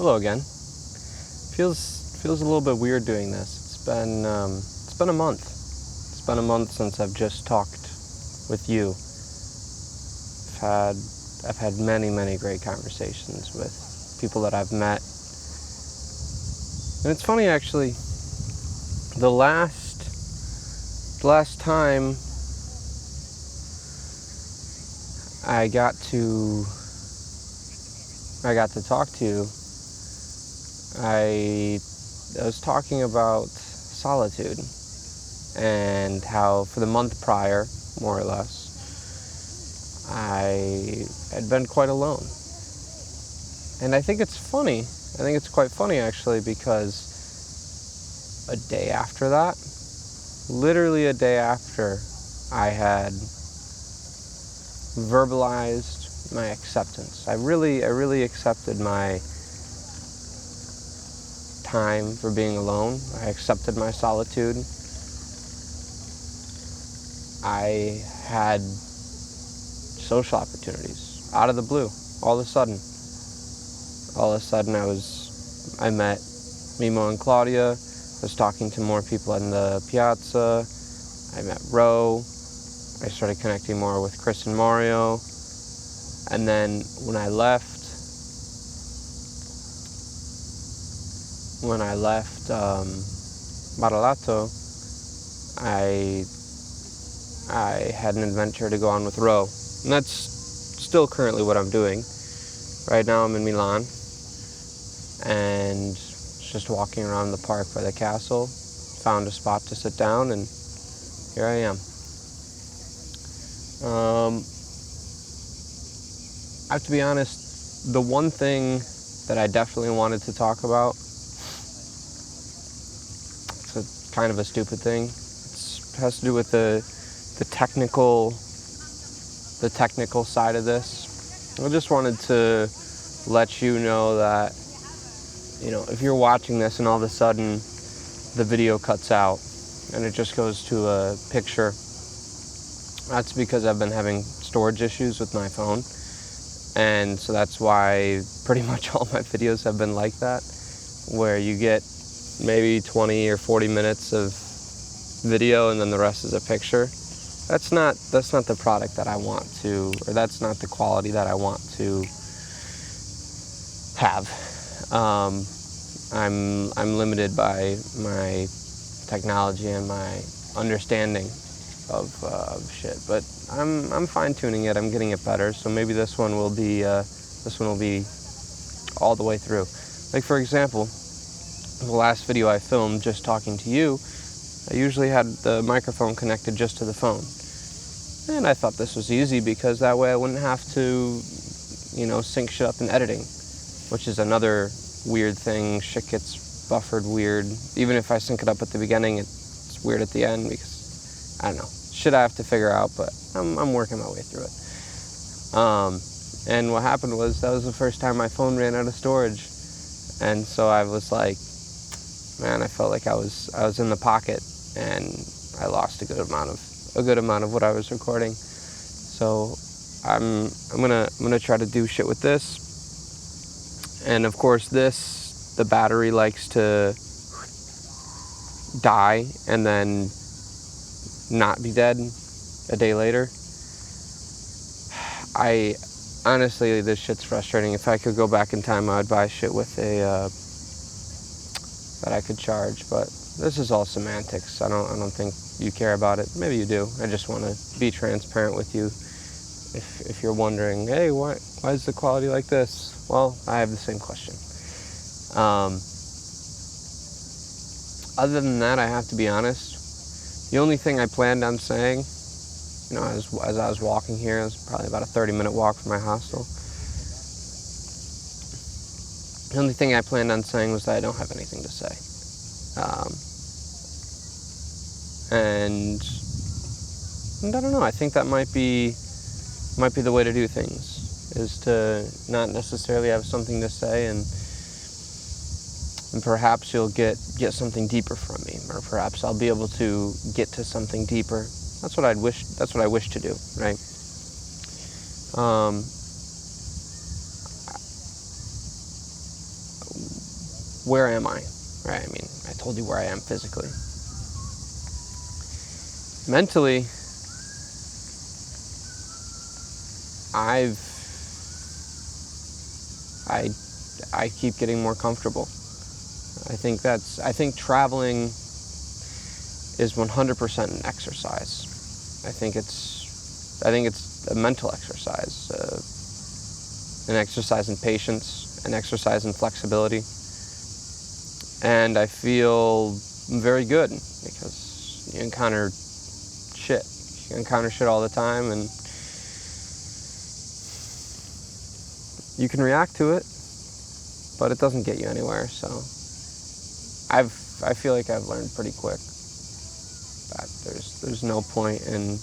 Hello again. Feels a little bit weird doing this. It's been a month. It's been a month since I've just talked with you. I've had many great conversations with people that I've met. And it's funny actually, the last time I got to talk to you, I was talking about solitude and how for the month prior, more or less, I had been quite alone. And I think it's quite funny actually, because a day after that, literally a day after, I had verbalized my acceptance. I really accepted my time for being alone. I accepted my solitude. I had social opportunities out of the blue. All of a sudden I met Mimo and Claudia. I was talking to more people in the piazza. I met Ro. I started connecting more with Chris and Mario. And then when I left Maralato, I had an adventure to go on with Ro. And that's still currently what I'm doing. Right now I'm in Milan and just walking around the park by the castle. Found a spot to sit down and here I am. I have to be honest, the one thing that I definitely wanted to talk about, it's a kind of a stupid thing. It has to do with the technical side of this. I just wanted to let you know that, if you're watching this and all of a sudden the video cuts out and it just goes to a picture, that's because I've been having storage issues with my phone. And so that's why pretty much all my videos have been like that, where you get maybe 20 or 40 minutes of video and then the rest is a picture. That's not the product that I want to, or that's not the quality that I want to have. I'm limited by my technology and my understanding of shit, but I'm fine-tuning it. I'm getting it better, so maybe this one will be all the way through. Like, for example, the last video I filmed just talking to you, I usually had the microphone connected just to the phone. And I thought this was easy because that way I wouldn't have to, sync shit up in editing, which is another weird thing. Shit gets buffered weird. Even if I sync it up at the beginning, it's weird at the end because, I don't know. Shit I have to figure out, but I'm working my way through it. And what happened was that was the first time my phone ran out of storage. And so I was like, man, I felt like I was in the pocket and I lost a good amount of what I was recording. So I'm gonna try to do shit with this. And of course the battery likes to die and then not be dead a day later. Honestly, this shit's frustrating. If I could go back in time, I would buy shit with that I could charge, but this is all semantics. I don't think you care about it. Maybe you do. I just want to be transparent with you. If you're wondering, hey, why is the quality like this? Well, I have the same question. Other than that, I have to be honest. The only thing I planned on saying, as I was walking here, it was probably about a 30-minute walk from my hostel. The only thing I planned on saying was that I don't have anything to say. And I don't know, I think that might be the way to do things, is to not necessarily have something to say, and perhaps you'll get something deeper from me, or perhaps I'll be able to get to something deeper. That's what I wish to do, right? where am I? Right? I mean, I told you where I am physically. Mentally, I keep getting more comfortable. I think traveling is 100% an exercise. I think it's a mental exercise, an exercise in patience, an exercise in flexibility, and I feel very good because you encounter shit. You encounter shit all the time, and you can react to it, but it doesn't get you anywhere. So I feel like I've learned pretty quick that there's no point in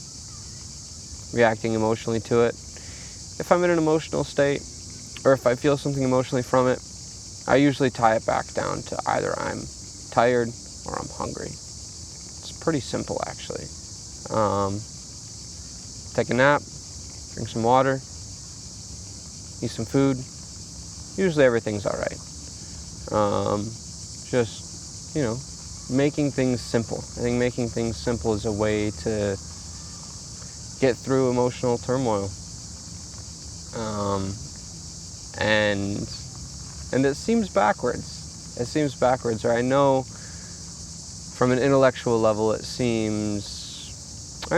reacting emotionally to it. If I'm in an emotional state, or if I feel something emotionally from it, I usually tie it back down to either I'm tired or I'm hungry. It's pretty simple, actually. Take a nap, drink some water, eat some food. Usually everything's all right. Just, making things simple. I think making things simple is a way to get through emotional turmoil. And it seems backwards. It seems backwards, or I know from an intellectual level I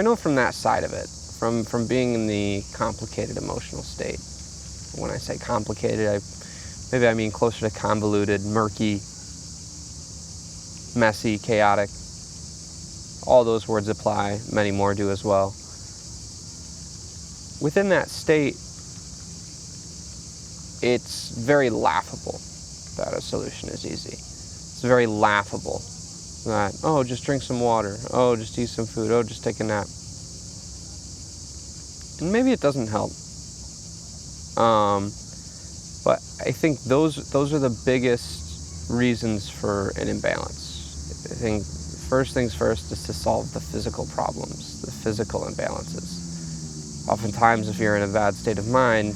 know from that side of it, from being in the complicated emotional state. When I say complicated, maybe I mean closer to convoluted, murky, messy, chaotic. All those words apply, many more do as well. Within that state, it's very laughable that a solution is easy. It's very laughable that, just drink some water, just eat some food, just take a nap. And maybe it doesn't help. But I think those are the biggest reasons for an imbalance. I think first things first is to solve the physical problems, the physical imbalances. Oftentimes, if you're in a bad state of mind,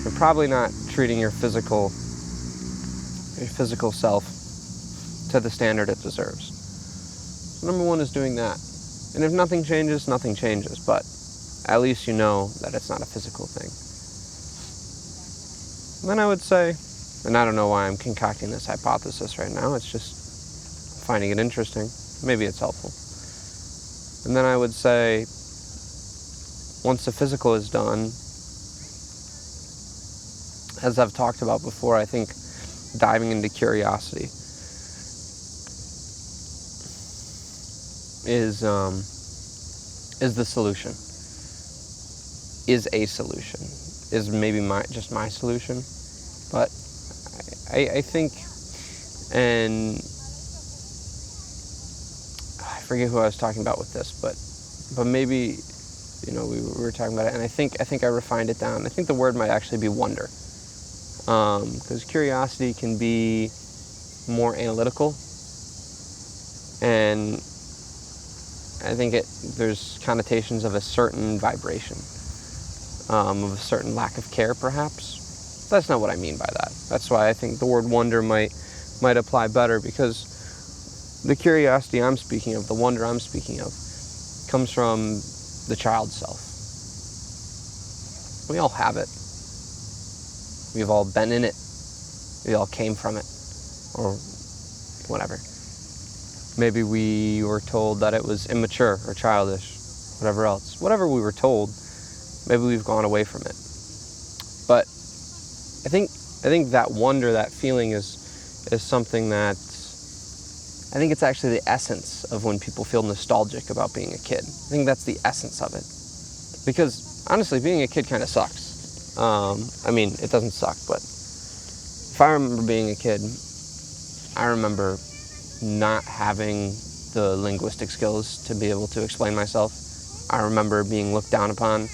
you're probably not treating your physical self to the standard it deserves. So number one is doing that. And if nothing changes, nothing changes. But at least you know that it's not a physical thing. And then I would say, and I don't know why I'm concocting this hypothesis right now, it's just finding it interesting. Maybe it's helpful. And then I would say, once the physical is done, as I've talked about before, I think diving into curiosity is the solution. Is a solution. Is maybe just my solution. But I think, and I forget who I was talking about with this, but maybe, we were talking about it, and I think I refined it down. I think the word might actually be wonder. Because curiosity can be more analytical, and I think there's connotations of a certain vibration, of a certain lack of care, perhaps. That's not what I mean by that. That's why I think the word wonder might apply better, because the curiosity I'm speaking of, the wonder I'm speaking of, comes from the child self. We all have it. We've all been in it. We all came from it, or whatever. Maybe we were told that it was immature or childish, whatever else. Whatever we were told, maybe we've gone away from it. But I think that wonder, that feeling is something that, I think it's actually the essence of when people feel nostalgic about being a kid. I think that's the essence of it. Because honestly, being a kid kind of sucks. It doesn't suck, but if I remember being a kid, I remember not having the linguistic skills to be able to explain myself. I remember being looked down upon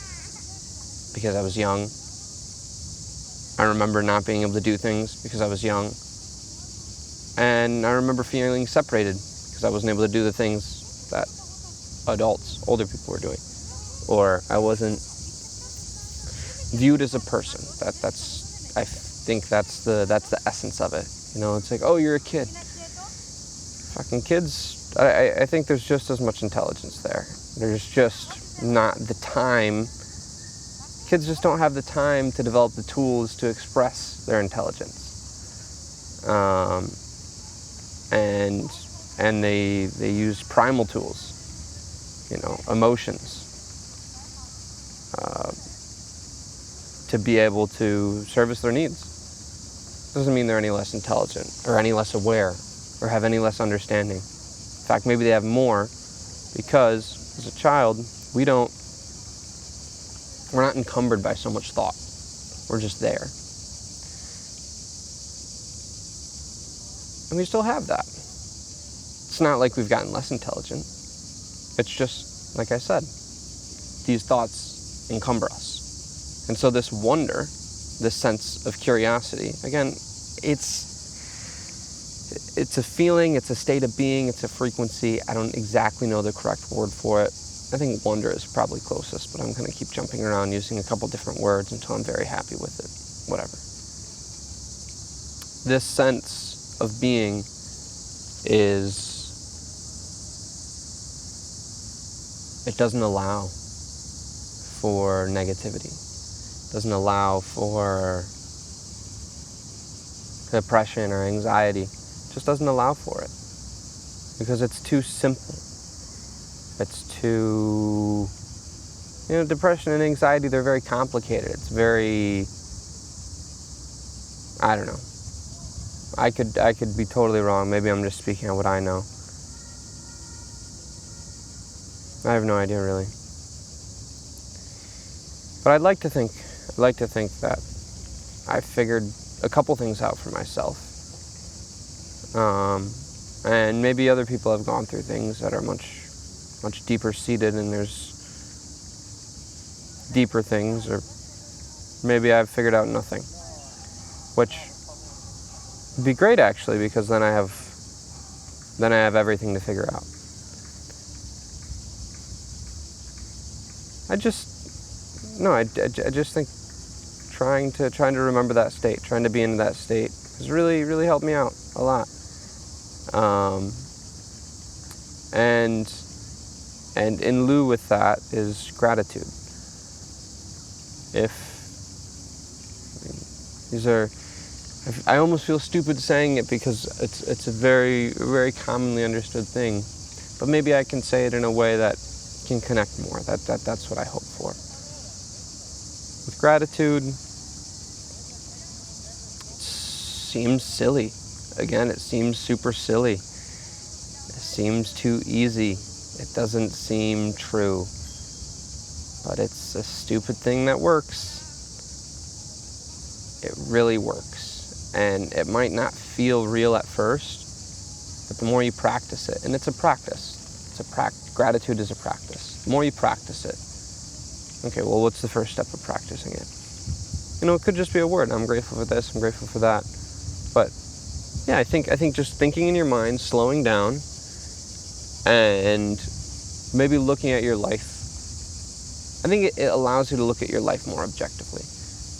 because I was young. I remember not being able to do things because I was young. And I remember feeling separated because I wasn't able to do the things that adults, older people were doing. Or I wasn't viewed as a person. I think that's the essence of it. You know, it's like, oh, you're a kid. Fucking kids, I think there's just as much intelligence there. There's just not the time. Kids just don't have the time to develop the tools to express their intelligence. And they use primal tools, you know, emotions, to be able to service their needs. Doesn't mean they're any less intelligent or any less aware or have any less understanding. In fact, maybe they have more, because as a child, we're not encumbered by so much thought. We're just there. And we still have that. It's not like we've gotten less intelligent. It's just, like I said, these thoughts encumber us. And so this wonder, this sense of curiosity, again, it's a feeling, it's a state of being, it's a frequency. I don't exactly know the correct word for it. I think wonder is probably closest, but I'm going to keep jumping around using a couple different words until I'm very happy with it. Whatever. This sense of being it doesn't allow for negativity. It doesn't allow for depression or anxiety. It just doesn't allow for it. Because it's too simple. It's too, depression and anxiety, they're very complicated. It's very, I don't know. I could be totally wrong. Maybe I'm just speaking on what I know. I have no idea, really. But I'd like to think that I figured a couple things out for myself. And maybe other people have gone through things that are much deeper seated, and there's deeper things, or maybe I've figured out nothing, which would be great, actually, because then I have everything to figure out. I just think trying to remember that state, trying to be in that state has really helped me out a lot. And in lieu with that is gratitude. I almost feel stupid saying it because it's a very, very commonly understood thing, but maybe I can say it in a way that can connect more. That's what I hope for. With gratitude, it seems silly. Again, it seems super silly. It seems too easy. It doesn't seem true. But it's a stupid thing that works. It really works. And it might not feel real at first, but the more you practice it, and it's a practice. Gratitude is a practice. The more you practice it, okay, well, what's the first step of practicing it? It could just be a word. I'm grateful for this, I'm grateful for that. But yeah, I think just thinking in your mind, slowing down, and maybe looking at your life. I think it allows you to look at your life more objectively.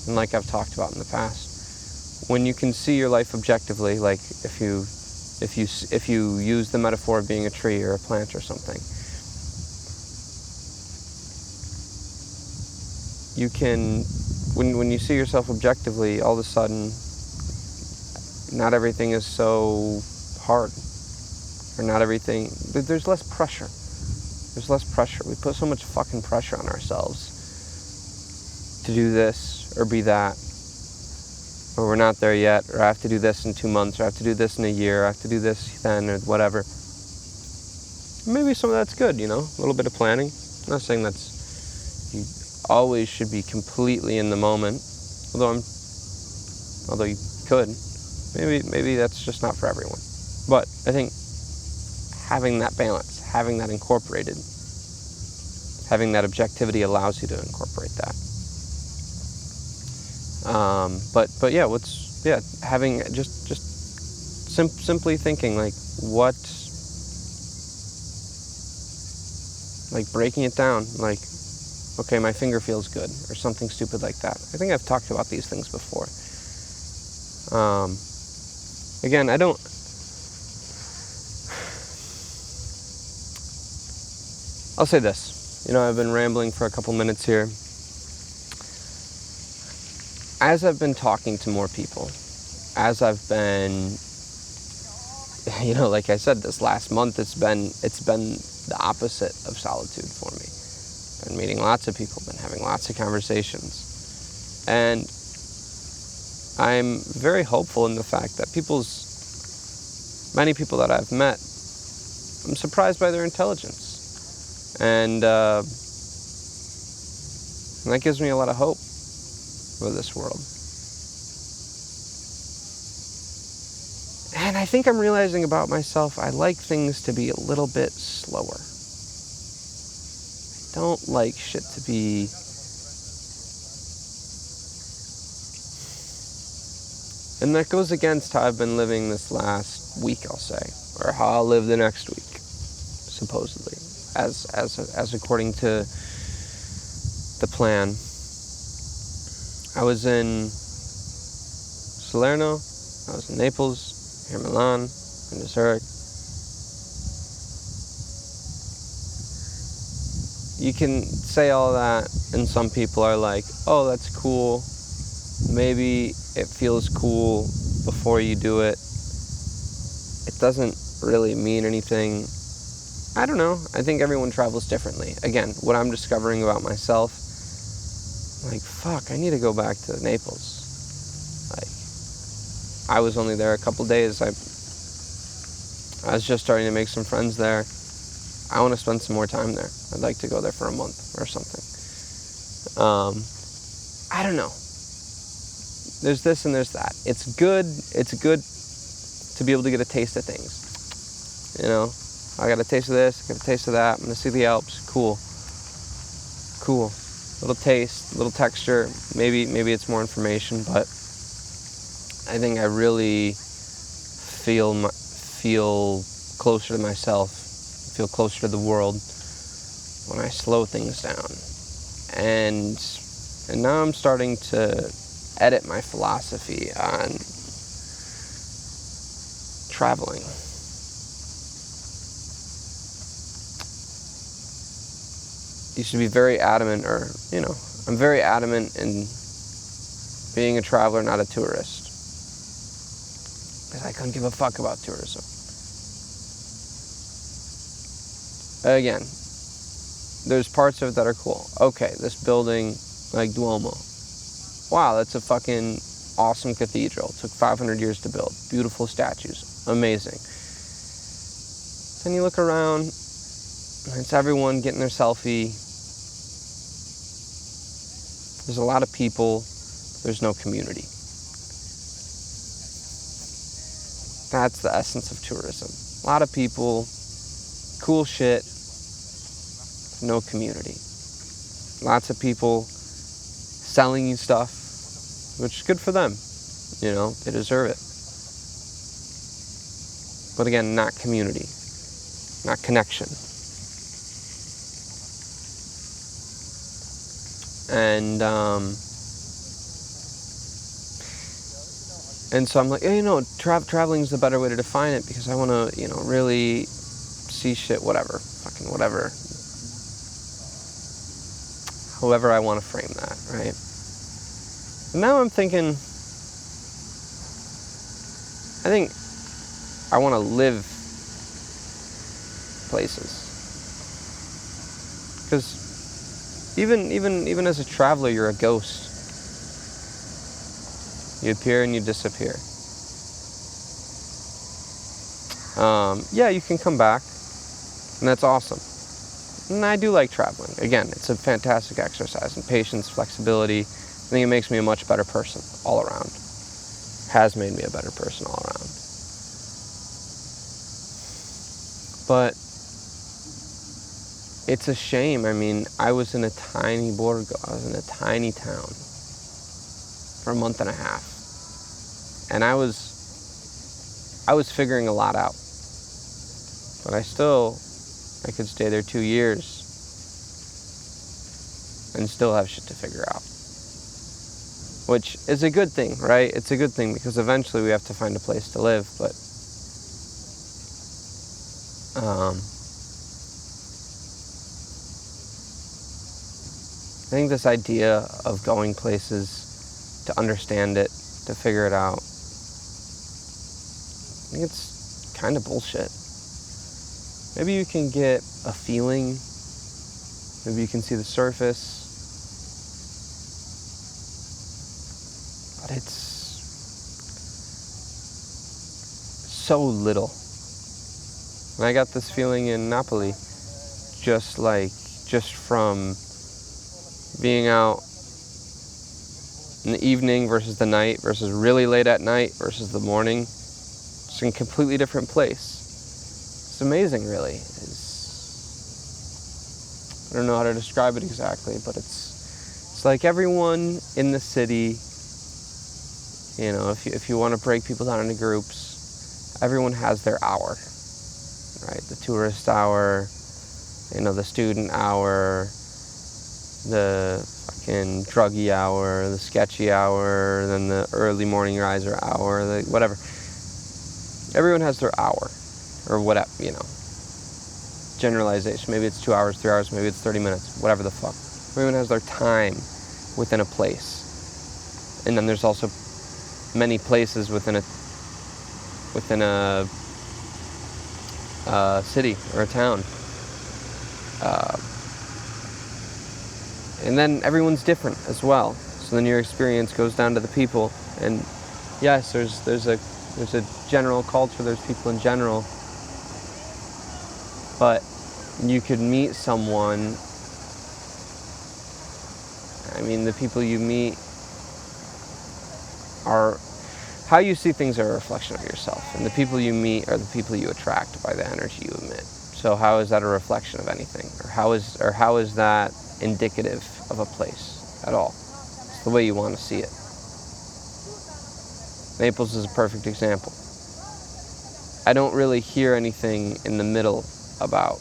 And like I've talked about in the past, when you can see your life objectively, like if you use the metaphor of being a tree or a plant or something, you can, when you see yourself objectively, all of a sudden, not everything is so hard, or not everything, there's less pressure. There's less pressure. We put so much fucking pressure on ourselves to do this or be that, or we're not there yet, or I have to do this in 2 months, or I have to do this in a year, or I have to do this then, or whatever. Maybe some of that's good, a little bit of planning. I'm not saying you always should be completely in the moment, although you could. Maybe that's just not for everyone. But I think having that balance, having that incorporated, having that objectivity allows you to incorporate that. But yeah, having simply thinking like breaking it down, like, okay, my finger feels good, or something stupid like that. I think I've talked about these things before. Again, I'll say this. I've been rambling for a couple minutes here. As I've been talking to more people, as I've been, like I said, this last month, it's been the opposite of solitude for me. Been meeting lots of people, been having lots of conversations. And I'm very hopeful in the fact that many people that I've met, I'm surprised by their intelligence. And that gives me a lot of hope for this world. And I think I'm realizing about myself, I like things to be a little bit slower. I don't like shit to be... And that goes against how I've been living this last week, I'll say. Or how I'll live the next week, supposedly. As according to the plan. I was in Salerno, I was in Naples, here in Milan, in Zurich. You can say all that, and some people are like, oh, that's cool. Maybe it feels cool before you do it. It doesn't really mean anything. I don't know. I think everyone travels differently. Again, what I'm discovering about myself, like, fuck, I need to go back to Naples. Like, I was only there a couple days. I was just starting to make some friends there. I want to spend some more time there. I'd like to go there for a month or something. I don't know. There's this and there's that. It's good to be able to get a taste of things. I got a taste of this, I got a taste of that. I'm going to see the Alps. Cool. Little taste, little texture. Maybe it's more information, but I think I really feel closer to myself, feel closer to the world when I slow things down. And now I'm starting to edit my philosophy on traveling. Used to be very adamant, I'm very adamant in being a traveler, not a tourist. Because I couldn't give a fuck about tourism. Again, there's parts of it that are cool. Okay, this building, like Duomo. Wow, that's a fucking awesome cathedral. It took 500 years to build. Beautiful statues. Amazing. Then you look around, and it's everyone getting their selfie. There's a lot of people. There's no community. That's the essence of tourism. A lot of people, cool shit, no community. Lots of people selling you stuff, which is good for them. They deserve it. But again, not community, not connection. And so I'm like, traveling is the better way to define it, because I want to, really see shit, whatever. However I want to frame that, right? And now I'm thinking, I think I want to live places. Because even as a traveler, you're a ghost. You appear and you disappear. You can come back, and that's awesome. And I do like traveling. Again, it's a fantastic exercise in patience, flexibility. I think it makes me a much better person all around. Has made me a better person all around. But it's a shame. I was in a tiny borgo. I was in a tiny town for a month and a half. And I was figuring a lot out. But I could stay there 2 years and still have shit to figure out. which is a good thing, right? It's a good thing because eventually we have to find a place to live, but I think this idea of going places to understand it, to figure it out, I think it's kind of bullshit. Maybe you can get a feeling, maybe you can see the surface, but it's so little. And I got this feeling in Napoli, just from being out in the evening versus the night versus really late at night versus the morning. It's in a completely different place. It's amazing, really. I don't know how to describe it exactly, but it's like everyone in the city, you know, if you want to break people down into groups, everyone has their hour, right? The tourist hour, you know, the student hour, the fucking druggy hour, the sketchy hour, then the early morning riser hour, the whatever. Everyone has their hour, or whatever, you know. Generalization. Maybe it's 2 hours, 3 hours, maybe it's 30 minutes, whatever the fuck. Everyone has their time within a place. And then there's also many places within a city or a town. And then everyone's different as well. So then your experience goes down to the people. And yes, there's a general culture, there's people in general. But you could meet someone, I mean, the people you meet are, how you see things are a reflection of yourself. And the people you meet are the people you attract by the energy you emit. So how is that a reflection of anything? Or how is that indicative of a place at all? It's the way you want to see it. Naples is a perfect example. I don't really hear anything in the middle about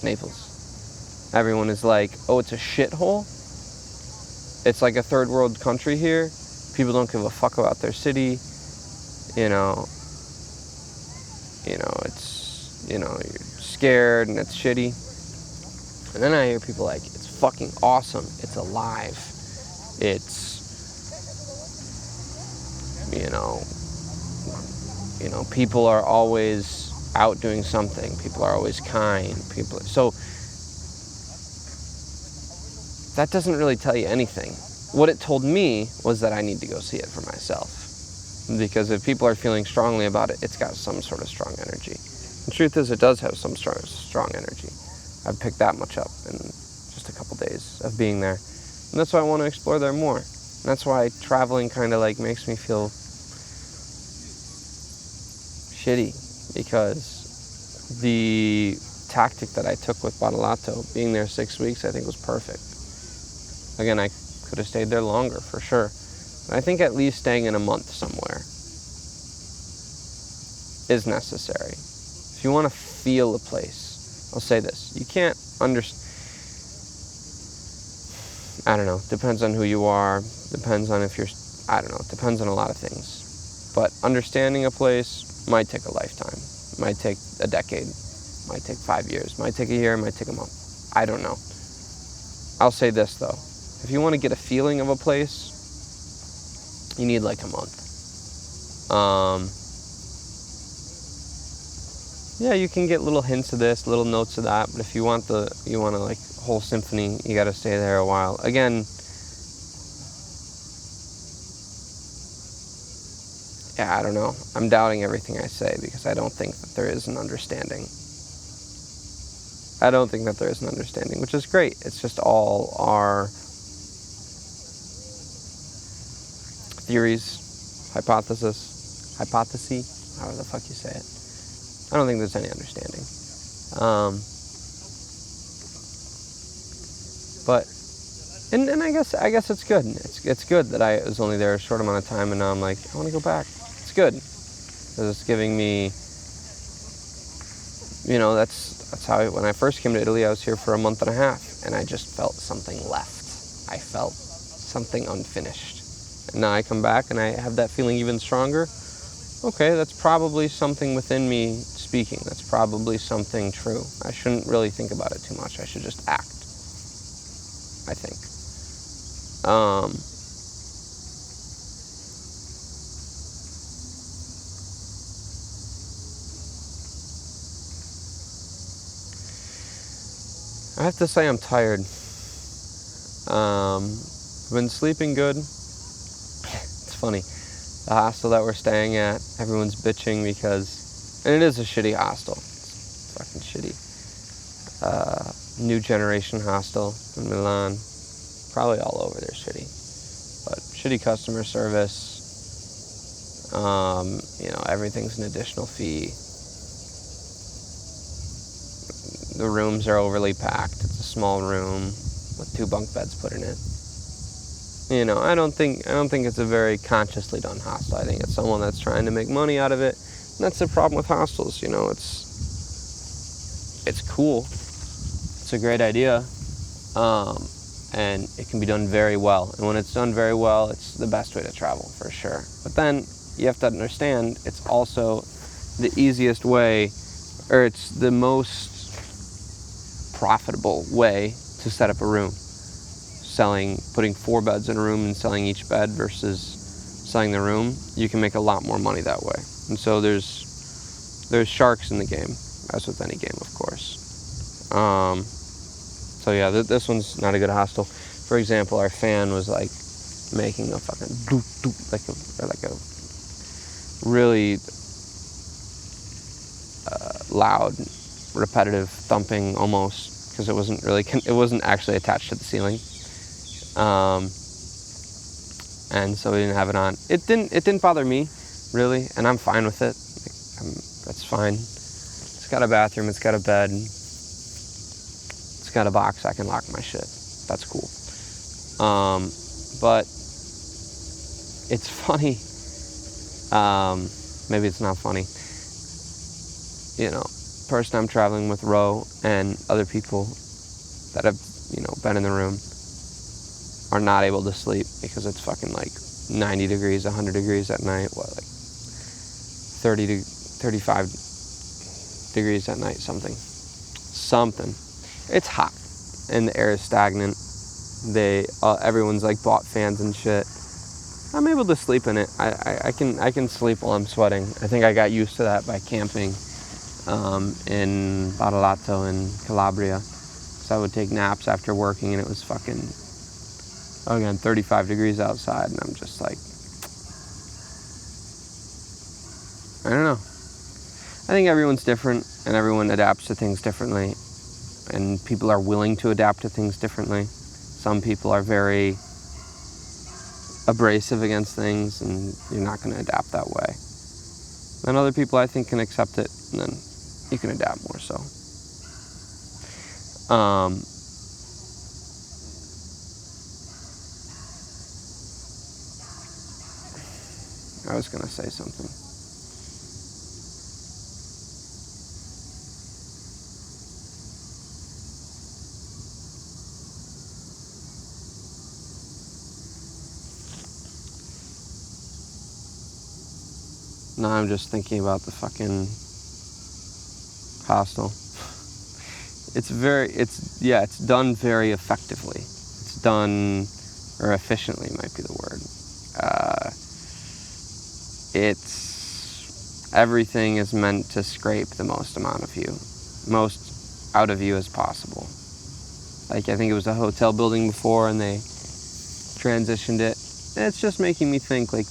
Naples. Everyone is like, oh, it's a shithole. It's like a third world country here. People don't give a fuck about their city. You know, it's, you're scared and it's shitty. And then I hear people like, it's fucking awesome. It's alive. It's, people are always out doing something. People are always kind. So that doesn't really tell you anything. What it told me was that I need to go see it for myself. Because if people are feeling strongly about it, it's got some sort of strong energy. The truth is, it does have some strong energy. I've picked that much up in just a couple days of being there. And that's why I want to explore there more. And that's why traveling kind of like makes me feel shitty, because the tactic that I took with Badalato, being there 6 weeks, I think was perfect. Again, I could have stayed there longer, for sure. But I think at least staying in a month somewhere is necessary. If you want to feel a place, I'll say this, you can't I don't know, depends on who you are, depends on if you're, I don't know, it depends on a lot of things. But understanding a place might take a lifetime, might take a decade, might take 5 years, might take a year, might take a month. I don't know. I'll say this though, if you want to get a feeling of a place, you need like a month. Yeah, you can get little hints of this, little notes of that, but if you want like whole symphony, you got to stay there a while. Again, yeah, I don't know. I'm doubting everything I say because I don't think that there is an understanding. I don't think that there is an understanding, which is great. It's just all our theories, hypotheses, however the fuck you say it. I don't think there's any understanding. But I guess it's good. It's good that I was only there a short amount of time, and now I'm like, I want to go back. It's good because it's giving me, that's how when I first came to Italy, I was here for a month and a half, and I just felt something left. I felt something unfinished. and now I come back and I have that feeling even stronger, okay, that's probably something within me speaking. That's probably something true. I shouldn't really think about it too much. I should just act, I think. I have to say I'm tired. I've been sleeping good. It's funny. The hostel that we're staying at, everyone's bitching because, and it is a shitty hostel. It's fucking shitty. New generation hostel in Milan. Probably all over they're shitty. But shitty customer service. Everything's an additional fee. The rooms are overly packed. It's a small room with 2 bunk beds put in it. I don't think it's a very consciously done hostel. I think it's someone that's trying to make money out of it. And that's the problem with hostels. It's cool. It's a great idea. And it can be done very well. And when it's done very well, it's the best way to travel, for sure. But then you have to understand it's also the easiest way, or it's the most profitable way to set up a room. Putting 4 beds in a room and selling each bed versus selling the room, you can make a lot more money that way. And so there's sharks in the game, as with any game, of course. So yeah, this one's not a good hostel. For example, our fan was like making a fucking doop doop, like a really loud, repetitive thumping almost, because it wasn't actually attached to the ceiling. And so we didn't have it on. It didn't bother me, really, and I'm fine with it. That's fine. It's got a bathroom, it's got a bed, it's got a box I can lock my shit. That's cool. But it's funny. Maybe it's not funny. Person I'm traveling with, Ro, and other people that have, been in the room are not able to sleep because it's fucking like 90 degrees, 100 degrees at night, like 30 to 35 degrees at night, something. It's hot, and the air is stagnant. Everyone's like bought fans and shit. I'm able to sleep in it. I can sleep while I'm sweating. I think I got used to that by camping in Badolato in Calabria. So I would take naps after working, and it was fucking, again, 35 degrees outside, and I'm just like, I don't know. I think everyone's different, and everyone adapts to things differently, and people are willing to adapt to things differently. Some people are very abrasive against things, and you're not going to adapt that way. And other people, I think, can accept it, and then you can adapt more so. I was going to say something. Now I'm just thinking about the fucking hostel. It's done very effectively. It's done, or efficiently might be the word. Everything is meant to scrape the most out of you as possible. Like, I think it was a hotel building before, and they transitioned it. And it's just making me think, like,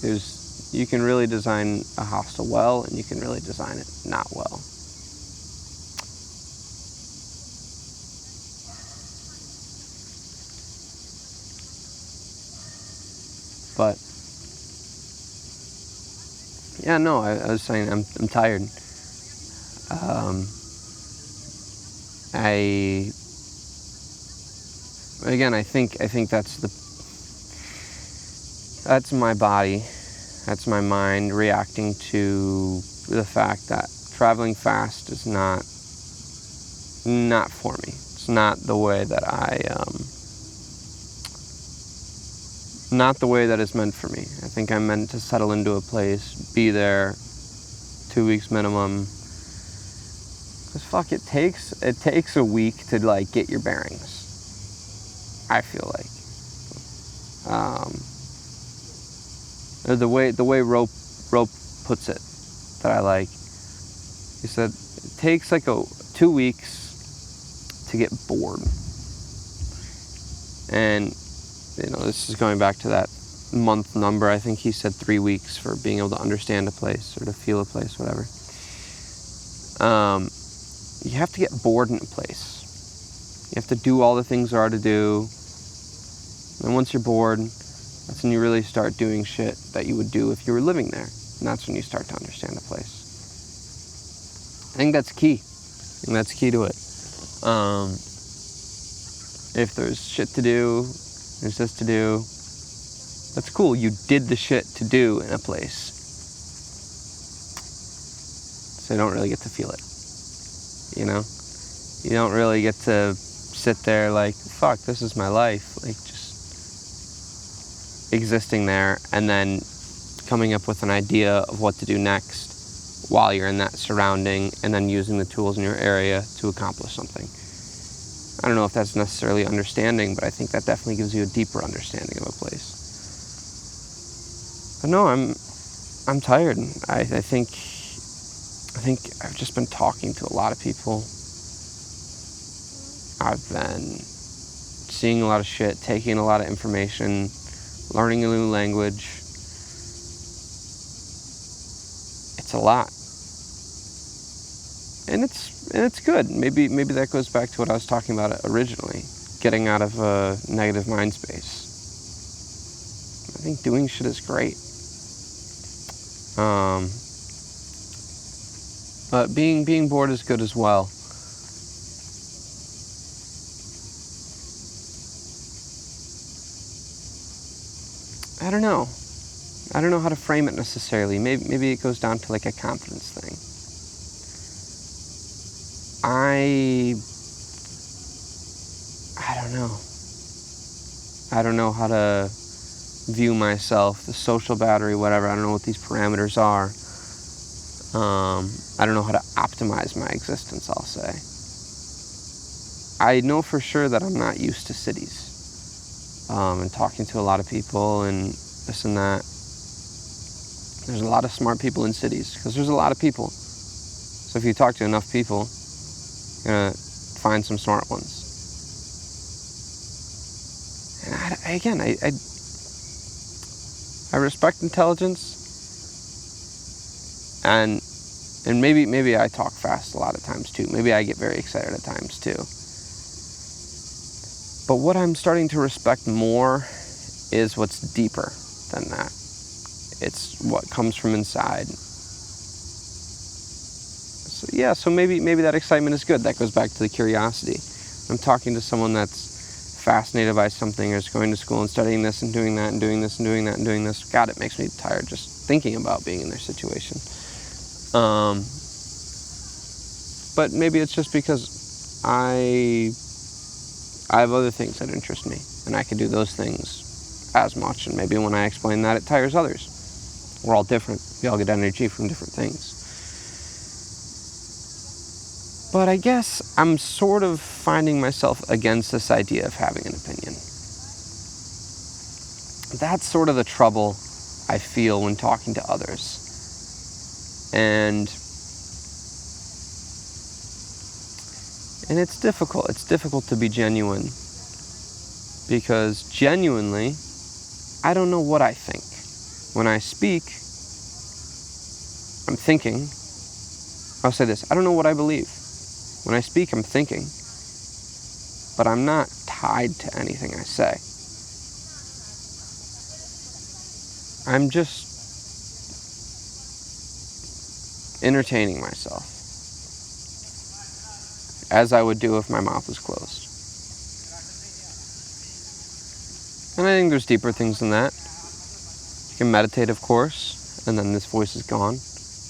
you can really design a hostel well, and you can really design it not well. But yeah, no, I was saying I'm tired. I think that's my body, that's my mind reacting to the fact that traveling fast is not for me. It's not the way that I not the way that it's meant for me. I think I'm meant to settle into a place, be there 2 weeks minimum. Because fuck, it takes a week to like get your bearings, I feel like. The way Rope puts it that I like, he said it takes like 2 weeks to get bored. And this is going back to that month number. I think he said 3 weeks for being able to understand a place or to feel a place, whatever. You have to get bored in a place. You have to do all the things there are to do. And once you're bored, that's when you really start doing shit that you would do if you were living there. And that's when you start to understand a place. I think that's key. I think that's key to it. If there's shit to do, there's this to do, that's cool. You did the shit to do in a place. So you don't really get to feel it. You don't really get to sit there like, fuck, this is my life. Like, just existing there and then coming up with an idea of what to do next while you're in that surrounding and then using the tools in your area to accomplish something. I don't know if that's necessarily understanding, but I think that definitely gives you a deeper understanding of a place. But no, I'm tired. I think I've just been talking to a lot of people. I've been seeing a lot of shit, taking a lot of information, learning a new language. It's a lot. And it's good. Maybe that goes back to what I was talking about originally, getting out of a negative mind space. I think doing shit is great. But being bored is good as well. I don't know how to frame it necessarily. Maybe it goes down to like a confidence thing. I don't know. I don't know how to view myself, the social battery, whatever. I don't know what these parameters are. I don't know how to optimize my existence, I'll say. I know for sure that I'm not used to cities. And talking to a lot of people and this and that. There's a lot of smart people in cities because there's a lot of people. So if you talk to enough people, you're going to find some smart ones. And I respect intelligence, and maybe I talk fast a lot of times too. Maybe I get very excited at times too. But what I'm starting to respect more is what's deeper than that. It's what comes from inside. So maybe that excitement is good. That goes back to the curiosity. I'm talking to someone that's fascinated by something, or is going to school and studying this and doing that and doing this and doing that and doing this. God, it makes me tired just thinking about being in their situation. But maybe it's just because I have other things that interest me, and I can do those things as much. And maybe when I explain that, it tires others. We're all different. We all get energy from different things. But I guess I'm sort of finding myself against this idea of having an opinion. That's sort of the trouble I feel when talking to others. And it's difficult. It's difficult to be genuine. Because genuinely, I don't know what I think. When I speak, I'm thinking. I'll say this. I don't know what I believe. When I speak, I'm thinking, but I'm not tied to anything I say. I'm just entertaining myself, as I would do if my mouth was closed. And I think there's deeper things than that. You can meditate, of course, and then this voice is gone.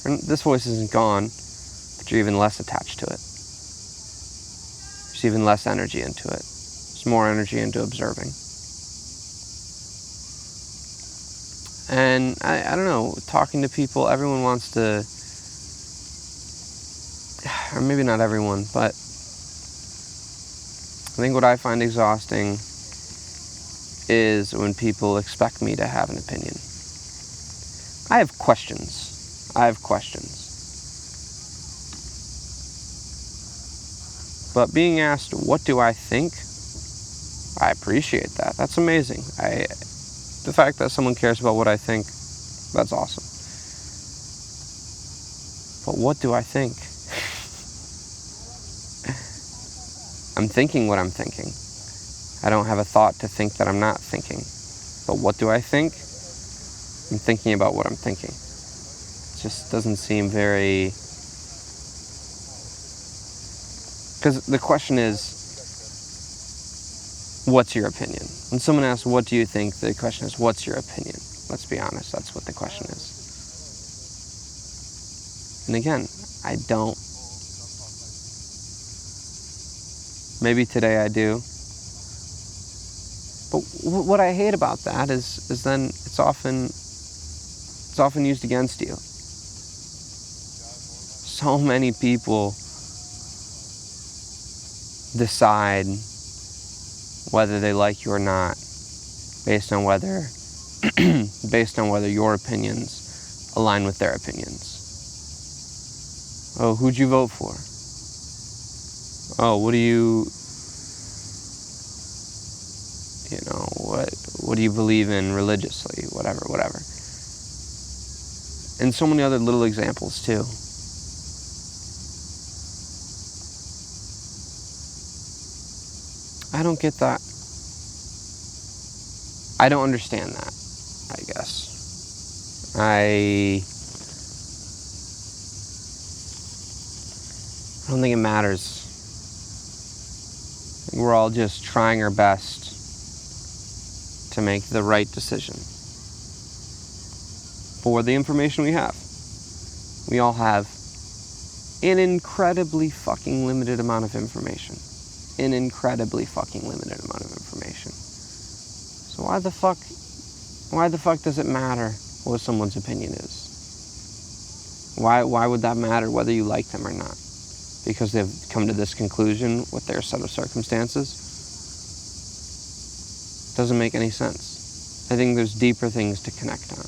And this voice isn't gone, but you're even less attached to it. There's even less energy into it. There's more energy into observing. And I don't know, talking to people, everyone wants to, or maybe not everyone, but I think what I find exhausting is when people expect me to have an opinion. I have questions. But being asked, what do I think? I appreciate that. That's amazing. The fact that someone cares about what I think, that's awesome. But what do I think? I'm thinking what I'm thinking. I don't have a thought to think that I'm not thinking. But what do I think? I'm thinking about what I'm thinking. It just doesn't seem very... Because the question is, what's your opinion? When someone asks, what do you think? The question is, what's your opinion? Let's be honest, that's what the question is. And again, I don't. Maybe today I do. But what I hate about that is then it's often used against you. So many people decide whether they like you or not based on whether your opinions align with their opinions. Oh, who'd you vote for? Oh, what do you you believe in religiously? Whatever. And so many other little examples too. I don't get that. I don't understand that, I guess. I don't think it matters. I think we're all just trying our best to make the right decision for the information we have. We all have an incredibly fucking limited amount of information. So why the fuck does it matter what someone's opinion is? Why would that matter whether you like them or not? Because they've come to this conclusion with their set of circumstances? Doesn't make any sense. I think there's deeper things to connect on.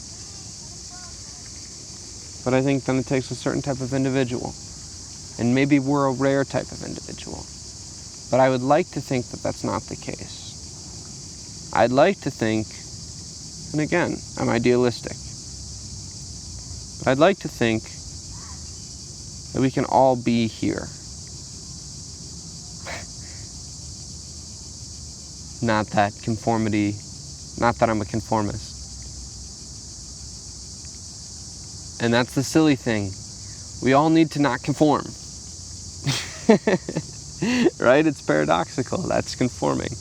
But I think then it takes a certain type of individual. And maybe we're a rare type of individual. But I would like to think that that's not the case. I'd like to think, and again, I'm idealistic, but I'd like to think that we can all be here. Not that I'm a conformist. And that's the silly thing. We all need to not conform. Right? It's paradoxical. That's conforming.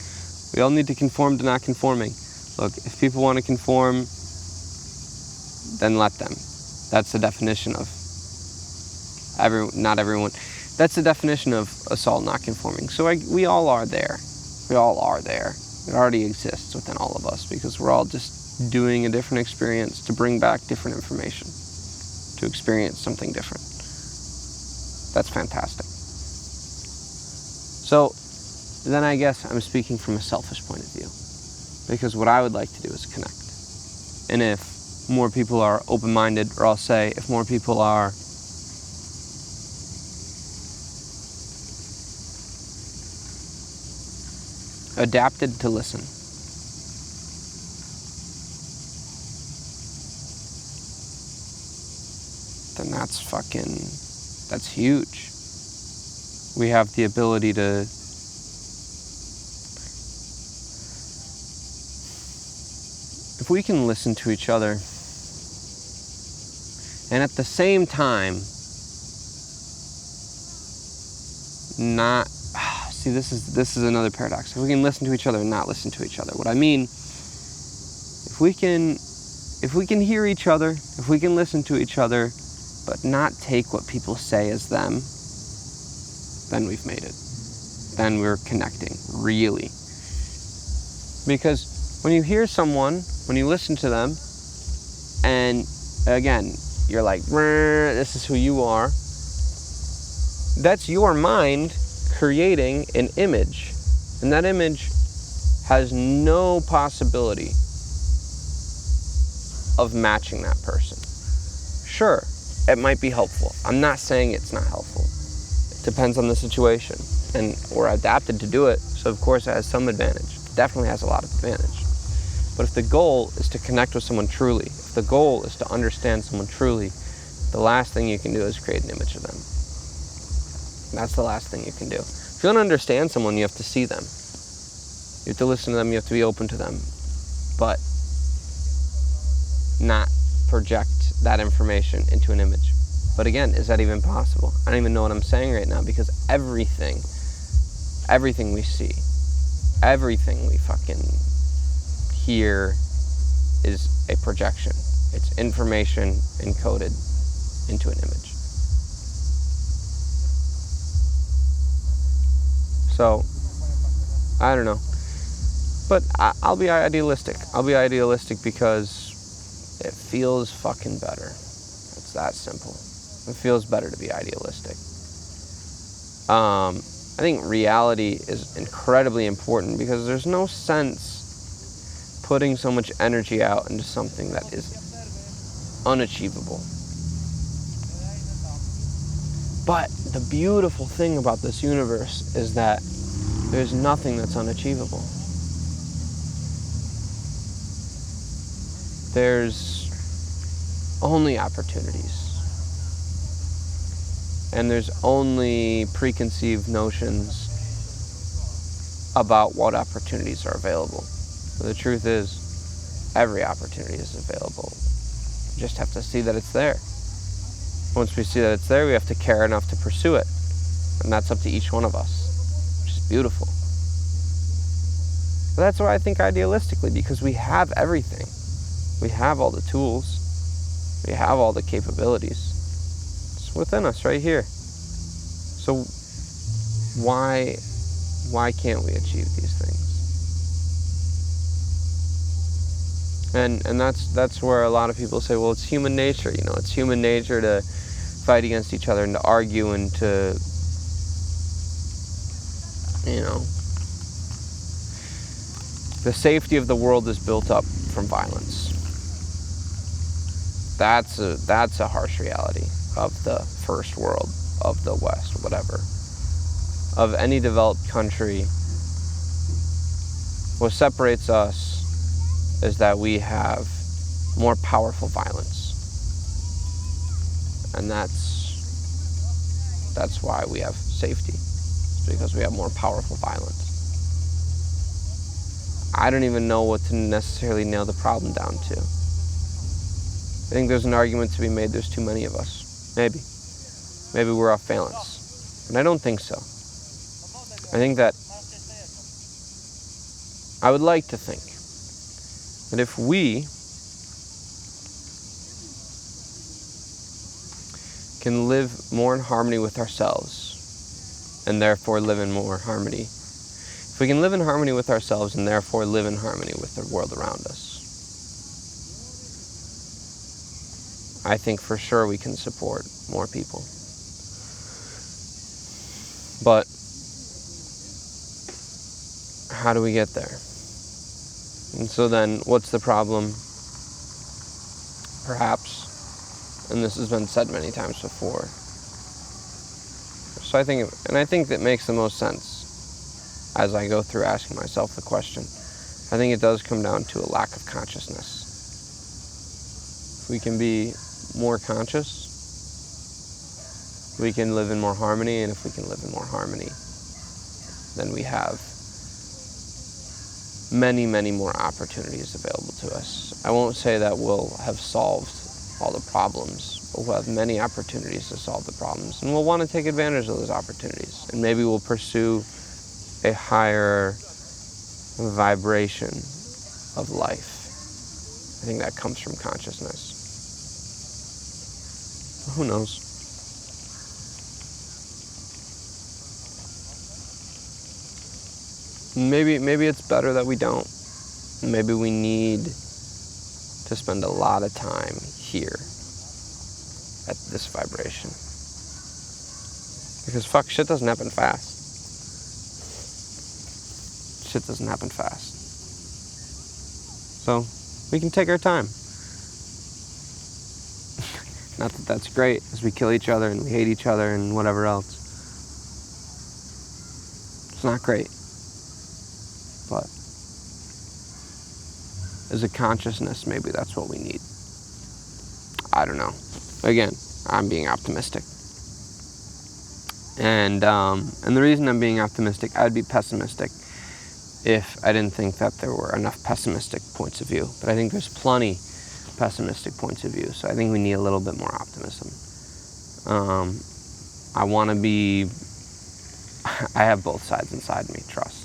We all need to conform to not conforming. Look, if people want to conform, then let them. That's the definition of not everyone. That's the definition of us all not conforming. So we all are there. We all are there. It already exists within all of us because we're all just doing a different experience to bring back different information, to experience something different. That's fantastic. So then I guess I'm speaking from a selfish point of view, because what I would like to do is connect. And if more people are open-minded, or I'll say if more people are adapted to listen, then that's huge. We have the ability to if we can listen to each other and at the same time not this is another paradox. If we can listen to each other and not listen to each other. What I mean, if we can hear each other, if we can listen to each other, but not take what people say as them, then we've made it. Then we're connecting, really. Because when you hear someone, when you listen to them, and again, you're like, this is who you are. That's your mind creating an image, and that image has no possibility of matching that person. Sure, it might be helpful. I'm not saying it's not helpful. It depends on the situation, and we're adapted to do it, so of course it has some advantage. It definitely has a lot of advantage. But if the goal is to connect with someone truly, if the goal is to understand someone truly, the last thing you can do is create an image of them. That's the last thing you can do. If you want to understand someone, you have to see them. You have to listen to them, you have to be open to them, but not project that information into an image. But again, is that even possible? I don't even know what I'm saying right now, because everything we see, everything we fucking hear is a projection. It's information encoded into an image. So, I don't know. But I'll be idealistic. I'll be idealistic because it feels fucking better. It's that simple. It feels better to be idealistic. I think reality is incredibly important, because there's no sense putting so much energy out into something that is unachievable. But the beautiful thing about this universe is that there's nothing that's unachievable. There's only opportunities. And there's only preconceived notions about what opportunities are available. But the truth is, every opportunity is available. You just have to see that it's there. Once we see that it's there, we have to care enough to pursue it. And that's up to each one of us, which is beautiful. But that's why I think idealistically, because we have everything. We have all the tools. We have all the capabilities. It's within us right here. So why can't we achieve these things? And that's where a lot of people say, well, it's human nature. It's human nature to fight against each other and to argue and to, the safety of the world is built up from violence. That's a harsh reality of the first world, of the West, whatever. Of any developed country, what separates us is that we have more powerful violence. And that's why we have safety. It's because we have more powerful violence. I don't even know what to necessarily nail the problem down to. I think there's an argument to be made there's too many of us. Maybe. Maybe we're off balance. But I don't think so. I think that I would like to think that if we can live more in harmony with ourselves and therefore live in more harmony, if we can live in harmony with ourselves and therefore live in harmony with the world around us, I think for sure we can support more people. But how do we get there? And so then, what's the problem? Perhaps, and this has been said many times before. So I think that makes the most sense as I go through asking myself the question. I think it does come down to a lack of consciousness. If we can be more conscious, we can live in more harmony, and if we can live in more harmony, then we have many, many more opportunities available to us. I won't say that we'll have solved all the problems, but we'll have many opportunities to solve the problems, and we'll want to take advantage of those opportunities, and maybe we'll pursue a higher vibration of life. I think that comes from consciousness. Who knows? Maybe it's better that we don't. Maybe we need to spend a lot of time here at this vibration. Because fuck, shit doesn't happen fast. Shit doesn't happen fast. So we can take our time. Not that that's great, as we kill each other and we hate each other and whatever else. It's not great. But as a consciousness, maybe that's what we need. I don't know. Again, I'm being optimistic. And the reason I'm being optimistic, I'd be pessimistic if I didn't think that there were enough pessimistic points of view. But I think there's plenty pessimistic points of view, so I think we need a little bit more optimism. I want to be, I have both sides inside me, trust.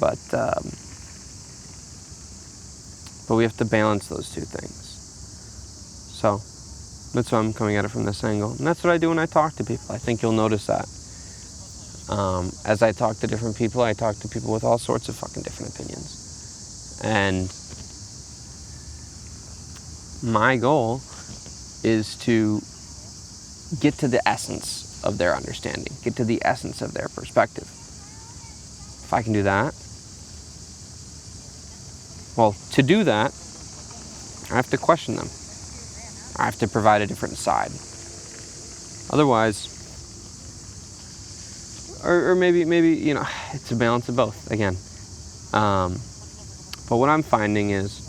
But we have to balance those two things. So that's why I'm coming at it from this angle. And that's what I do when I talk to people. I think you'll notice that. As I talk to different people, I talk to people with all sorts of fucking different opinions. And my goal is to get to the essence of their understanding, get to the essence of their perspective. If I can do that, well, to do that, I have to question them. I have to provide a different side. Otherwise, or maybe, it's a balance of both, again. But what I'm finding is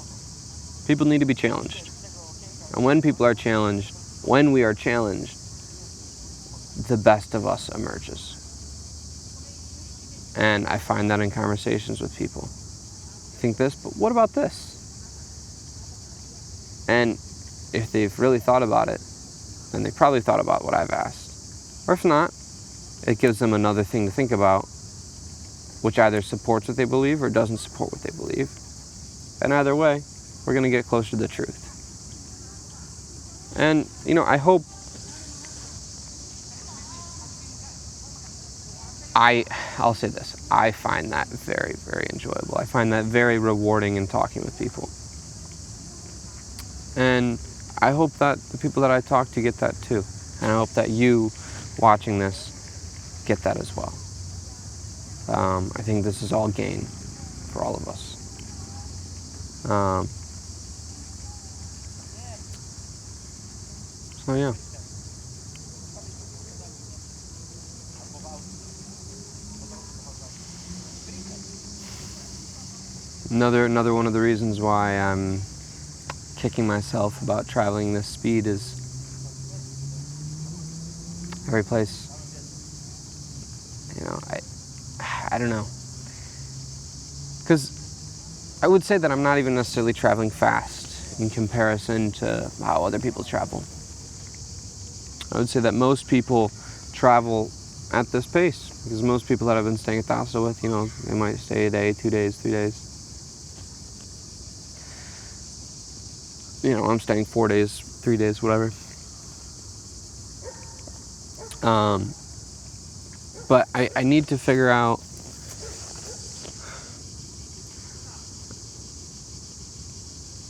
people need to be challenged. And when people are challenged, when we are challenged, the best of us emerges. And I find that in conversations with people. Think this, but what about this? And if they've really thought about it, then they probably thought about what I've asked. Or if not, it gives them another thing to think about, which either supports what they believe or doesn't support what they believe. And either way, we're going to get closer to the truth. And, I hope I'll say this, I find that very, very enjoyable. I find that very rewarding in talking with people. And I hope that the people that I talk to get that too. And I hope that you watching this get that as well. I think this is all gain for all of us. So yeah. Another one of the reasons why I'm kicking myself about traveling this speed is every place, I don't know. Because I would say that I'm not even necessarily traveling fast in comparison to how other people travel. I would say that most people travel at this pace, because most people that I've been staying at the hostel with, they might stay a day, 2 days, 3 days. I'm staying 4 days, 3 days, whatever. But I need to figure out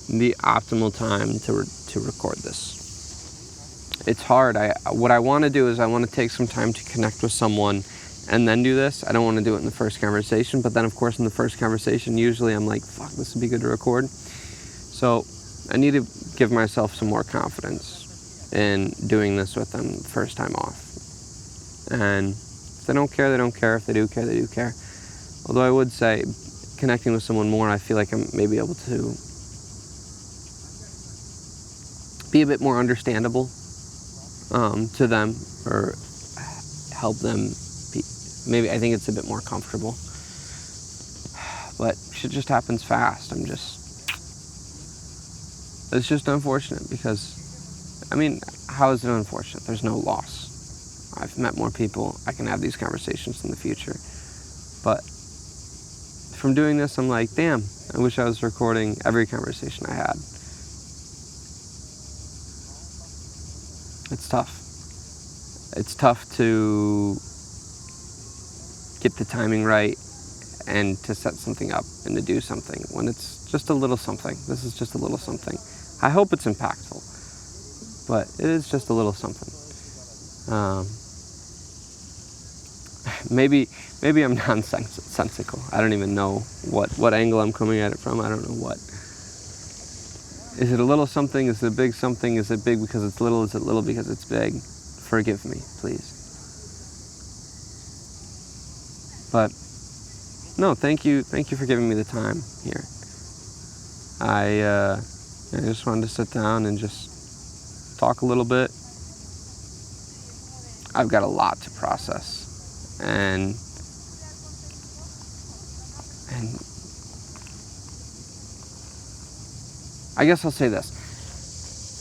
the optimal time to record this. It's hard. What I want to do is I want to take some time to connect with someone and then do this. I don't want to do it in the first conversation, but then of course in the first conversation, usually I'm like, fuck, this would be good to record. So I need to give myself some more confidence in doing this with them the first time off. And if they don't care, they don't care. If they do care, they do care. Although I would say, connecting with someone more, I feel like I'm maybe able to be a bit more understandable to them, or help them be, maybe I think it's a bit more comfortable. But shit just happens fast. It's just unfortunate because, how is it unfortunate? There's no loss. I've met more people. I can have these conversations in the future. But from doing this, I'm like, damn, I wish I was recording every conversation I had. It's tough. It's tough to get the timing right and to set something up and to do something when it's just a little something. This is just a little something. I hope it's impactful, but it is just a little something. Maybe I'm nonsensical. I don't even know what angle I'm coming at it from. I don't know what. Is it a little something? Is it a big something? Is it big because it's little? Is it little because it's big? Forgive me, please. But no, thank you for giving me the time here. I just wanted to sit down and just talk a little bit. I've got a lot to process, and I guess I'll say this.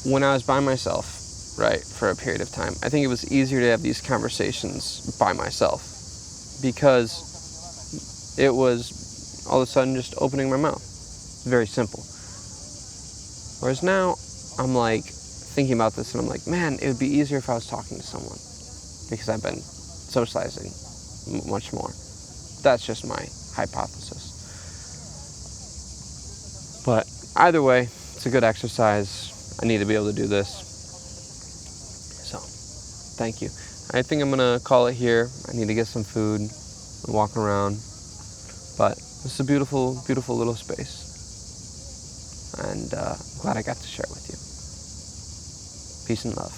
When I was by myself, right, for a period of time, I think it was easier to have these conversations by myself because it was all of a sudden just opening my mouth. Very simple. Whereas now, I'm like thinking about this and I'm like, man, it would be easier if I was talking to someone because I've been socializing much more. That's just my hypothesis. But either way, it's a good exercise. I need to be able to do this. So, thank you. I think I'm going to call it here. I need to get some food and walk around. But this is a beautiful, beautiful little space. And I'm glad I got to share it with you. Peace and love.